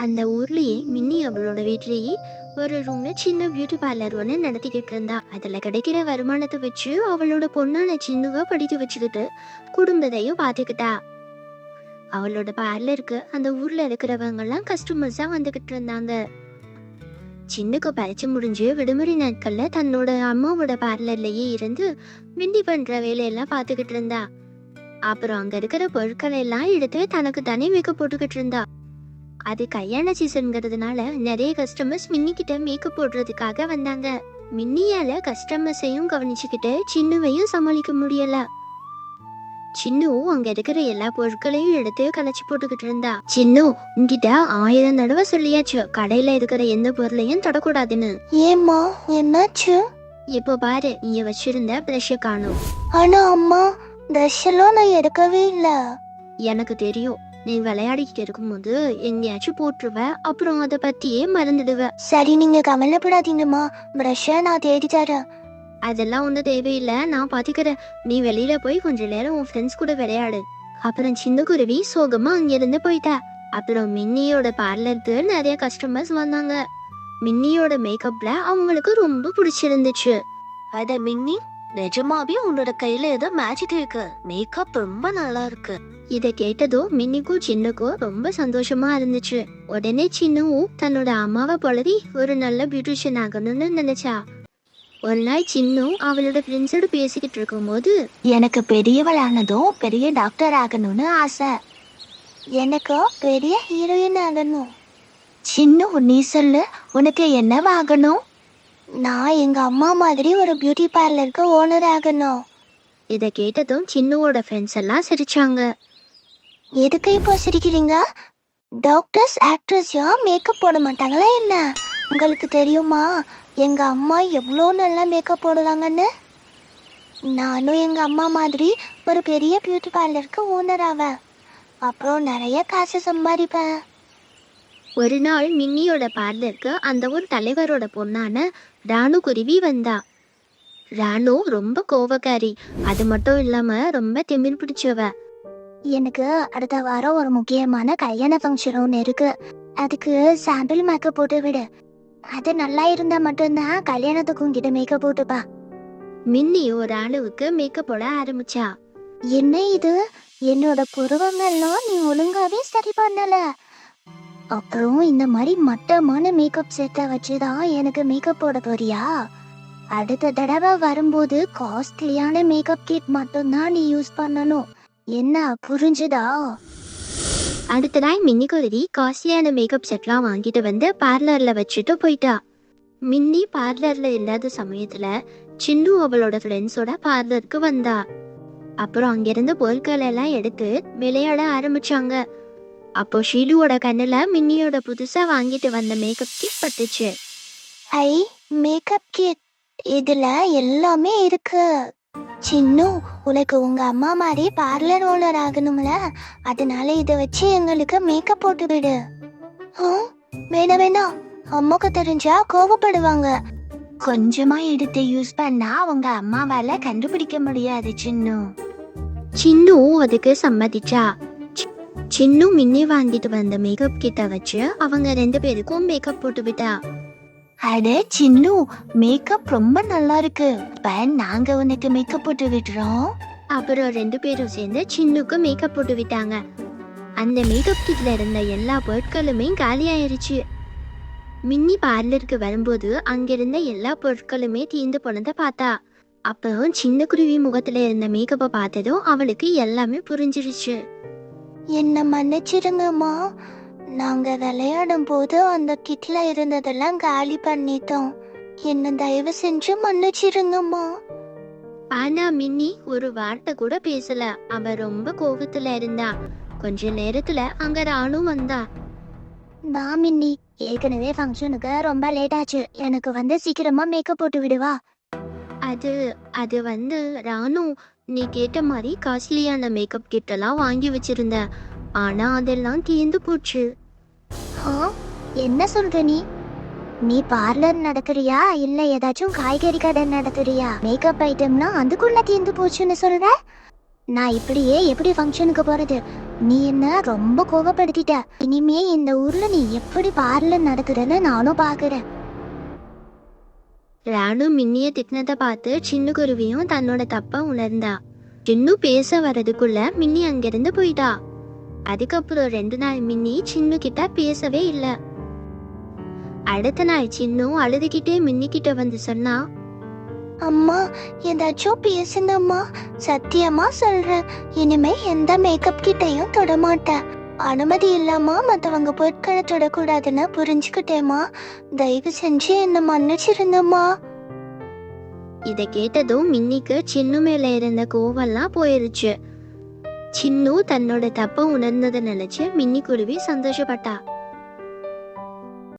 அந்த ஊர்லயே மின்னி அவளோட வீட்லயே ஒரு ரூம்ல சின்ன பியூட்டி பார்லர் ஒன்று நடத்திக்கிட்டு இருந்தா. அதுல கிடைக்கிற வருமானத்தை வச்சு அவளோட பொண்ணான சின்னுவ படிக்க வச்சுக்கிட்டு குடும்பத்தையும் பார்த்துக்கிட்டா. அவளோட பார்லருக்கு அந்த ஊர்ல இருக்கிறவங்க எல்லாம் கஸ்டமர்ஸா வந்துகிட்டு இருந்தாங்க. சின்னுக்கு பறிச்சு முடிஞ்சு விடுமுறை நாட்கள்ல தன்னோட அம்மாவோட பார்லர்லயே இருந்து மின்னி பண்ற வேலையெல்லாம் பார்த்துக்கிட்டு இருந்தா. அப்புறம் அங்க இருக்கிற பொருட்களை எல்லாம் எடுத்து தனக்கு தானே மேக்கப் போட்டுக்கிட்டு இருந்தா. அது கல்யாண சீசன்ங்கிறதுனால நிறைய கஸ்டமர்ஸ் மின்னி கிட்ட மேக்கப் போடுறதுக்காக வந்தாங்க. மின்னியால கஸ்டமர்ஸையும் கவனிச்சுக்கிட்டு சின்னுவையும் சமாளிக்க முடியல. சின்னு அங்க இருக்கிற எல்லா பொருட்களையும் எடுத்து கலைச்சு போட்டுக்கிட்டு இருந்தா. சின்னு உன்கிட்ட 1000 தடவை சொல்லியாச்சு கடையில இருக்கிற எந்த பொருளையும் தொடக்கூடாதுன்னு. ஏம்மா என்னாச்சு? இப்போ பாரு இங்க வச்சிருந்த பிரஷ காணும். ஆனா அம்மா ப்ரஷ் எல்லாம் நான் எடுக்கவே இல்ல. எனக்கு தெரியும், நீ விளையாடிக்கிட்டு இருக்கும்போது எங்கேயாச்சும் போட்டுருவ, அப்புறம் அதை பத்தியே மறந்துடுவ. சரி நீங்க கவலைப்படாதீங்கம்மா, ப்ரஷ்ஷை நான் தேடி தரேன். அதெல்லாம் ஒன்றும் தேவையில்லை, நான் பாத்துக்கிறேன். நீ வெளியில போய் கொஞ்ச நேரம் உன் ஃப்ரெண்ட்ஸ் கூட விளையாடு. அப்புறம் சின்ன குருவி சோகமா அங்கிருந்து போயிட்டா. அப்புறம் மின்னியோட பார்லருக்கு நிறைய கஸ்டமர்ஸ் வந்தாங்க. மின்னியோட மேக்கப்ல அவங்களுக்கு ரொம்ப பிடிச்சிருந்துச்சு. அட மின்னி, நிஜமாவே உன்னோட கையில ஏதோ மேஜிக் இருக்கு. மேக்கப் ரொம்ப நல்லா இருக்கு. இதை கேட்டதும் மின்னிக்கும் சின்னுக்கும் ரொம்ப சந்தோஷமா இருந்துச்சு. உடனே சின்னுவும் தன்னோட அம்மாவை போலவே ஒரு நல்ல பியூட்டிஷியன் ஆகணும்னு நினைச்சா. ஒரு நாள் சின்னு அவளோட ஃப்ரெண்ட்ஸோட பேசிக்கிட்டு இருக்கும்போது, எனக்கு பெரியவளானதும் பெரிய டாக்டர் ஆகணும்னு ஆசை. எனக்கு பெரிய ஹீரோயின் ஆகணும். சின்னு நீ சொல்லு, உனக்கு என்னவாகணும்? நான் எங்க அம்மா மாதிரி ஒரு பியூட்டி பார்லருக்கு ஓனர் ஆகணும். இதை கேட்டதும் சின்னுவோட ஃப்ரெண்ட்ஸ் எல்லாம் சிரிச்சாங்க. எதுக்கு இப்போ சிரிக்கிறீங்க? டாக்டர்ஸ் ஆக்ட்ரஸ்யா மேக்கப் போட மாட்டாங்களா என்ன? உங்களுக்கு தெரியுமா எங்க அம்மா எவ்வளோ நல்லா மேக்கப் போடுவாங்கன்னு? நானும் எங்க அம்மா மாதிரி ஒரு பெரிய பியூட்டி பார்லருக்கு ஓனர் ஆவேன். அப்புறம் நிறைய காசு சம்பாதிப்பேன். ஒரு நாள் மின்னியோட பார்லருக்கு அந்த ஒரு தலைவரோட பொண்ணான ராணு குருவி வந்தா. ராணு ரொம்ப கோவக்காரி, அது மட்டும் இல்லாம ரொம்ப திமிர் பிடிச்சவ. எனக்கு அடுத்த வாரம் ஒரு முக்கியமான கல்யாண ஃபங்க்ஷன் ஒன்று இருக்கு. அதுக்கு சாம்பிள் மேக்கப் போட்டு விடு. அது நல்லா இருந்தா மட்டும்தான் கல்யாணத்துக்கு உங்ககிட்ட மேக்கப் போட்டுப்பா. மின்னி ஒரு ஆளுவுக்கு மேக்கப் போட ஆரம்பிச்சா. என்ன இது? என்னோட புருவங்கள்லாம் நீ ஒழுங்காவே சரி பண்ணல. அப்புறம் இந்த மாதிரி மட்டமான மேக்கப் செட்டை வச்சுதான் எனக்கு மேக்கப் போட போறியா? அடுத்த தடவை வரும்போது காஸ்ட்லியான மேக்கப் கிட் மட்டும்தான் நீ யூஸ் பண்ணணும். என்ன புரிஞ்சுதா? அடுத்த நாள் மின்னி குருவி காஸ்ட்லியான மேக்கப் செட்லாம் வாங்கிட்டு வந்து பார்லர்ல வச்சுட்டு போயிட்டா. மின்னி பார்லர்ல இல்லாத சமயத்துல சின்னு அவளோட ஃப்ரெண்ட்ஸோட பார்லருக்கு வந்தா. அப்புறம் அங்கிருந்த பொருட்கள் எல்லாம் எடுத்து விளையாட ஆரம்பிச்சாங்க. அப்போ ஷீலுவோட கண்ணுல மின்னியோட புதுசா வாங்கிட்டு வந்த மேக்கப் கிட் பட்டுச்சு. ஐ, மேக்கப் கிட், இதுல எல்லாமே இருக்கு. சின்னு, உனக்கு உங்க அம்மா மாதிரி பார்லர் ஓனர் ஆகணும்ல, அதனால இதை வச்சு எங்களுக்கு மேக்கப் போட்டு விடு. வேணாம் வேணாம், அம்மாக்கு தெரிஞ்சா கோவப்படுவாங்க. கொஞ்சமா எடுத்து யூஸ் பண்ணா உங்க அம்மாவால கண்டுபிடிக்க முடியாது சின்னு. சின்னு அதுக்கு சம்மதிச்சா. சின்னு மின்னி வாங்கிட்டு வந்த மேக்கப் கிட்ட வச்சு அவங்க 2 பேருக்கும் மேக்கப் போட்டு விட்டா. அட சின்னு, மேக்கப் ரொம்ப நல்லா இருக்கு. நாங்க உனக்கு மேக்கப் போட்டு விடுறோம். அப்புறம் 2 பேரும் சேர்ந்து சின்னுக்கு மேக்கப் போட்டு விட்டாங்க. அந்த மேக்கப் கிட்ல இருந்த எல்லா பொருட்களுமே காலி ஆயிருச்சு. மின்னி பார்லருக்கு வரும்போது அங்கிருந்த எல்லா பொருட்களுமே தீர்ந்து போனதை பார்த்தா. அப்புறம் சின்ன குருவி முகத்துல இருந்த மேக்கப்பை பார்த்ததும் அவளுக்கு எல்லாமே புரிஞ்சிருச்சு. என்ன மன்னிச்சிருங்கம்மா, நாங்க விளையாடும் போது அந்த கிட்ல இருந்ததெல்லாம் காலி பண்ணிட்டோம். என்ன தயவு செஞ்சு மன்னிச்சிருங்கம்மா. ஆனா மின்னி ஒரு வார்த்தை கூட பேசல. அவ ரொம்ப கோபத்துல இருந்தா. கொஞ்ச நேரத்துல அங்க ராணு வந்தா. நான் மின்னி, ஏற்கனவே ஃபங்க்ஷனுக்கு ரொம்ப லேட் ஆச்சு. எனக்கு வந்து சீக்கிரமா மேக்கப் போட்டு விடுவா. அது வந்து ராணு, நீ கேட்ட மாதிரி காஸ்ட்லியான மேக்கப் கிட் எல்லாம் வாங்கி வச்சிருந்த, ஆனா அதெல்லாம் தீர்ந்து போச்சு. என்ன சொல்ற நீ? நீ பார்லர் நடத்துறியா இல்ல ஏதாச்சும் காய்கறி கடை நடத்துறியா? மேக்கப் ஐட்டம்னா அதுக்குள்ள தீர்ந்து போச்சுன்னு சொல்ற? நான் இப்படியே எப்படி ஃபங்க்ஷனுக்கு போறது? நீ என்ன ரொம்ப கோவப்படுத்திட்ட. இனிமே இந்த ஊர்ல நீ எப்படி பார்லர் நடக்குதுன்னு நானும் பாக்குறேன். ராணு மின்னிய திட்டினதை பார்த்து சின்ன குருவியும் தன்னோட தப்ப உணர்ந்தா. சின்னு பேச வர்றதுக்குள்ள மின்னி அங்கிருந்து போயிட்டா. அதுக்கப்புறம் 2 நாள் மின்னி சின்னு கிட்ட பேசவே இல்ல. அடுத்த நாள் சின்னு அழுதுகிட்டே மின்னி கிட்ட வந்து சொன்னா, அம்மா, ஏதாச்சும் பேசுங்கம்மா. சத்தியமா சொல்றேன், இனிமே எந்த மேக்கப் கிட்டையும் தொடமாட்டேன். அனுமதி இல்லாம மத்தவங்க பொருட்களை தொடக்கூடாதுன்னு புரிஞ்சுக்கிட்டேம்மா. தயவு செஞ்சு என்ன மன்னிச்சிருந்தம்மா. இதை கேட்டதும் மின்னிக்கு சின்னு மேல இருந்த கோவம்லாம் போயிருச்சு. சின்னு தன்னோட தப்ப உணர்ந்ததை நினைச்சு மின்னி குருவி சந்தோஷப்பட்டா.